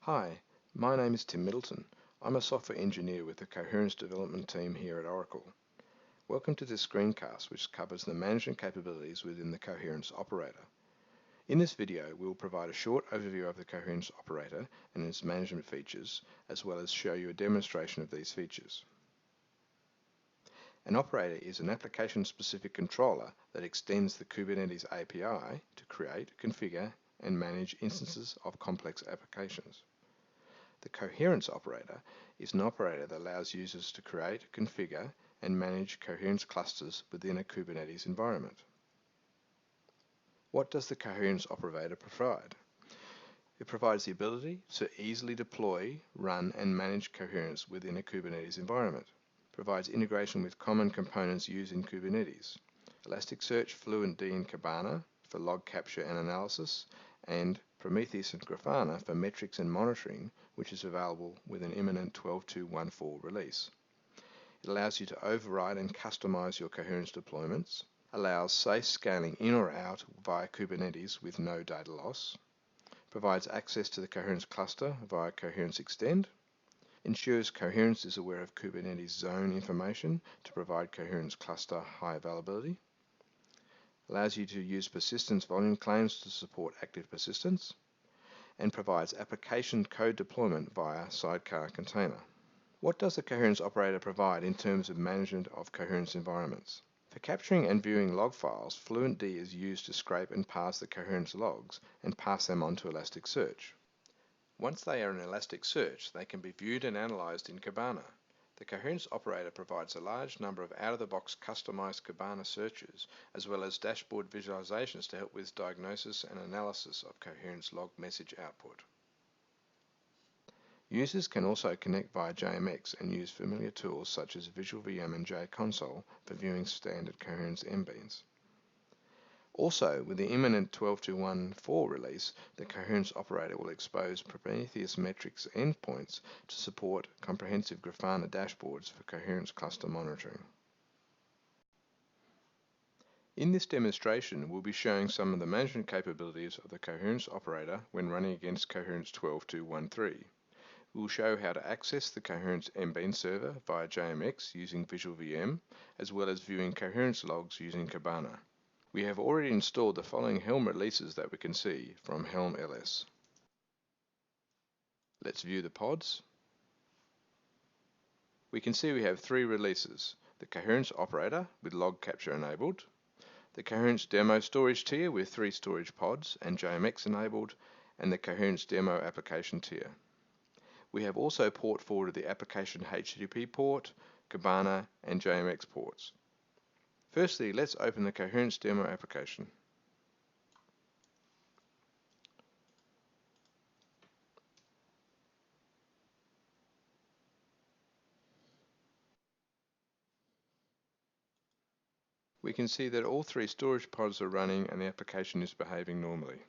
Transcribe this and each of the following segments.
Hi, my name is Tim Middleton. I'm a software engineer with the Coherence development team here at Oracle. Welcome to this screencast which covers the management capabilities within the Coherence Operator. In this video, we will provide a short overview of the Coherence Operator and its management features, as well as show you a demonstration of these features. An operator is an application-specific controller that extends the Kubernetes API to create, configure, and manage instances of complex applications. The Coherence operator is an operator that allows users to create, configure, and manage coherence clusters within a Kubernetes environment. What does the Coherence operator provide? It provides the ability to easily deploy, run, and manage coherence within a Kubernetes environment. It provides integration with common components used in Kubernetes. Elasticsearch, Fluentd, and Kibana for log capture and analysis, and Prometheus and Grafana for metrics and monitoring, which is available with an imminent 12.2.1.4 release. It allows you to override and customize your coherence deployments, allows safe scaling in or out via Kubernetes with no data loss, provides access to the coherence cluster via Coherence Extend, ensures coherence is aware of Kubernetes zone information to provide coherence cluster high availability, allows you to use persistence volume claims to support active persistence, and provides application code deployment via sidecar container. What does the Coherence operator provide in terms of management of coherence environments? For capturing and viewing log files, Fluentd is used to scrape and parse the coherence logs and pass them on to Elasticsearch. Once they are in Elasticsearch, they can be viewed and analyzed in Kibana. The Coherence operator provides a large number of out-of-the-box customized Kibana searches, as well as dashboard visualizations to help with diagnosis and analysis of coherence log message output. Users can also connect via JMX and use familiar tools such as VisualVM and JConsole for viewing standard coherence mbeans. Also, with the imminent 12.2.1.4 release, the Coherence operator will expose Prometheus metrics endpoints to support comprehensive Grafana dashboards for coherence cluster monitoring. In this demonstration, we'll be showing some of the management capabilities of the Coherence operator when running against Coherence 12.2.1.3. We'll show how to access the Coherence mbean server via JMX using VisualVM, as well as viewing coherence logs using Kibana. We have already installed the following Helm releases that we can see from Helm ls. Let's view the pods. We can see we have 3 releases: the Coherence operator with log capture enabled, the Coherence demo storage tier with 3 storage pods and JMX enabled, and the Coherence demo application tier. We have also port forwarded the application HTTP port, Kibana, and JMX ports. Firstly, let's open the Coherence demo application. We can see that all 3 storage pods are running and the application is behaving normally.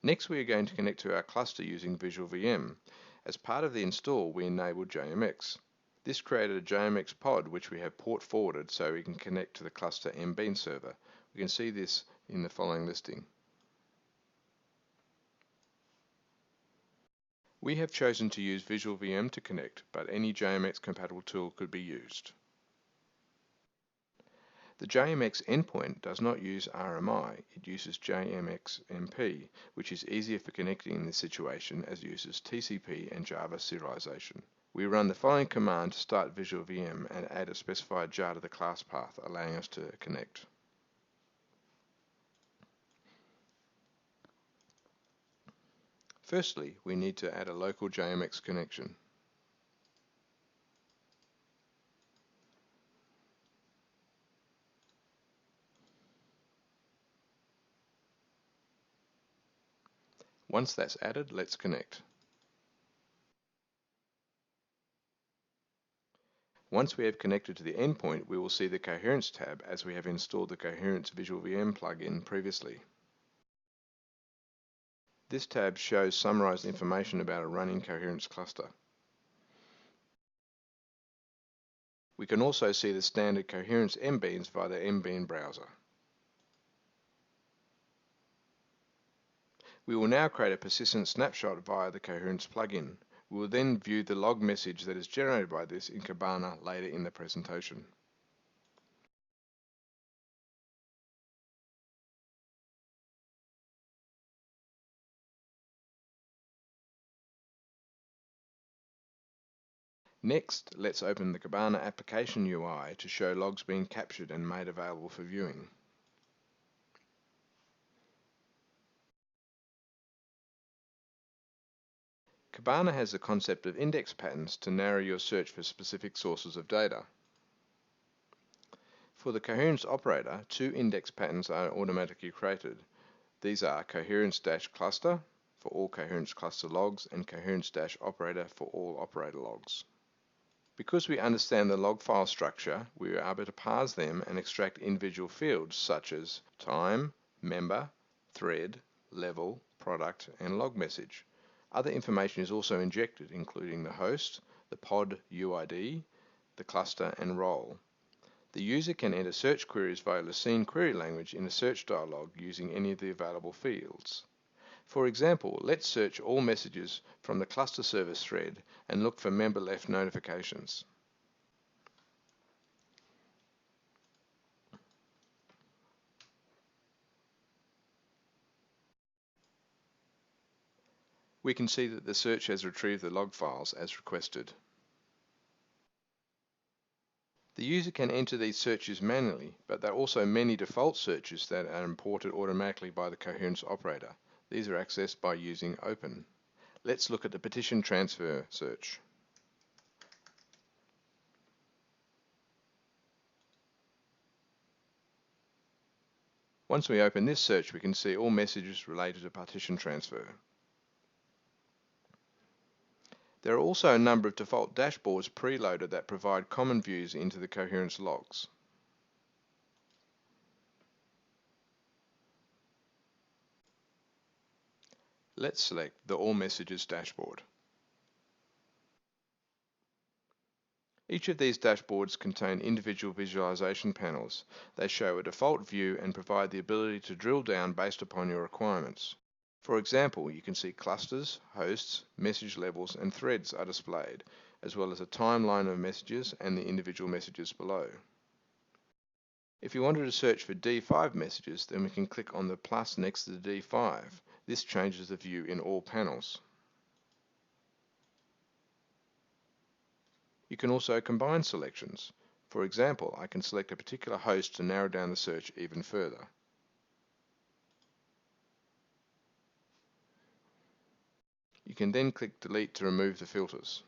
Next, we are going to connect to our cluster using VisualVM. As part of the install, we enabled JMX. This created a JMX pod which we have port forwarded so we can connect to the cluster mbean server. We can see this in the following listing. We have chosen to use VisualVM to connect, but any JMX compatible tool could be used. The JMX endpoint does not use RMI, it uses JMX-MP, which is easier for connecting in this situation as it uses TCP and Java serialization. We run the following command to start VisualVM and add a specified jar to the class path, allowing us to connect. Firstly, we need to add a local JMX connection. Once that's added, let's connect. Once we have connected to the endpoint, we will see the Coherence tab as we have installed the Coherence VisualVM plugin previously. This tab shows summarized information about a running coherence cluster. We can also see the standard coherence mbeans via the mbean browser. We will now create a persistent snapshot via the Coherence plugin. We will then view the log message that is generated by this in Kibana later in the presentation. Next, let's open the Kibana application UI to show logs being captured and made available for viewing. Kibana has the concept of index patterns to narrow your search for specific sources of data. For the Coherence operator, 2 index patterns are automatically created. These are Coherence-cluster for all Coherence cluster logs and Coherence-operator for all operator logs. Because we understand the log file structure, we are able to parse them and extract individual fields such as time, member, thread, level, product, and log message. Other information is also injected, including the host, the pod UID, the cluster, and role. The user can enter search queries via the scene query language in a search dialog using any of the available fields. For example, let's search all messages from the cluster service thread and look for member left notifications. We can see that the search has retrieved the log files as requested. The user can enter these searches manually, but there are also many default searches that are imported automatically by the Coherence operator. These are accessed by using Open. Let's look at the partition transfer search. Once we open this search, we can see all messages related to partition transfer. There are also a number of default dashboards preloaded that provide common views into the Coherence logs. Let's select the All Messages dashboard. Each of these dashboards contain individual visualization panels. They show a default view and provide the ability to drill down based upon your requirements. For example, you can see clusters, hosts, message levels, and threads are displayed, as well as a timeline of messages and the individual messages below. If you wanted to search for D5 messages, then we can click on the plus next to the D5. This changes the view in all panels. You can also combine selections. For example, I can select a particular host to narrow down the search even further. You can then click Delete to remove the filters.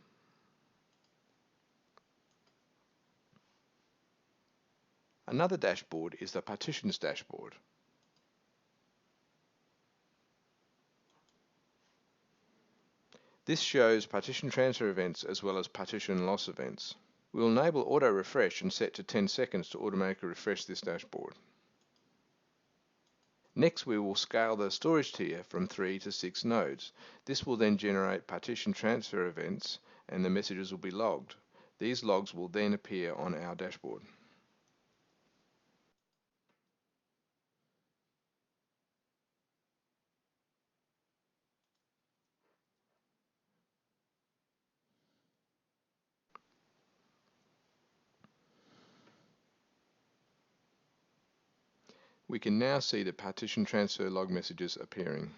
Another dashboard is the Partitions dashboard. This shows partition transfer events as well as partition loss events. We will enable auto refresh and set to 10 seconds to automatically refresh this dashboard. Next, we will scale the storage tier from 3 to 6 nodes. This will then generate partition transfer events and the messages will be logged. These logs will then appear on our dashboard. We can now see the partition transfer log messages appearing.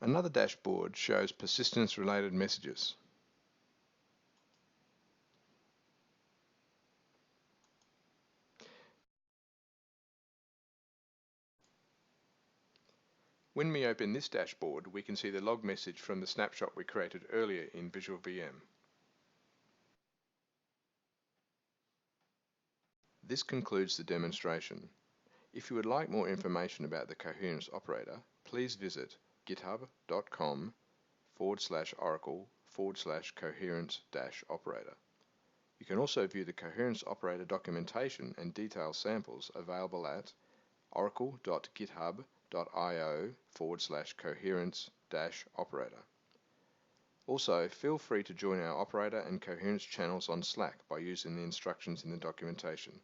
Another dashboard shows persistence-related messages. When we open this dashboard, we can see the log message from the snapshot we created earlier in Visual VM. This concludes the demonstration. If you would like more information about the Coherence operator, please visit github.com/oracle/coherence-operator. You can also view the Coherence operator documentation and detailed samples available at oracle.github.io/coherence-operator. Also, feel free to join our Operator and Coherence channels on Slack by using the instructions in the documentation.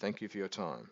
Thank you for your time.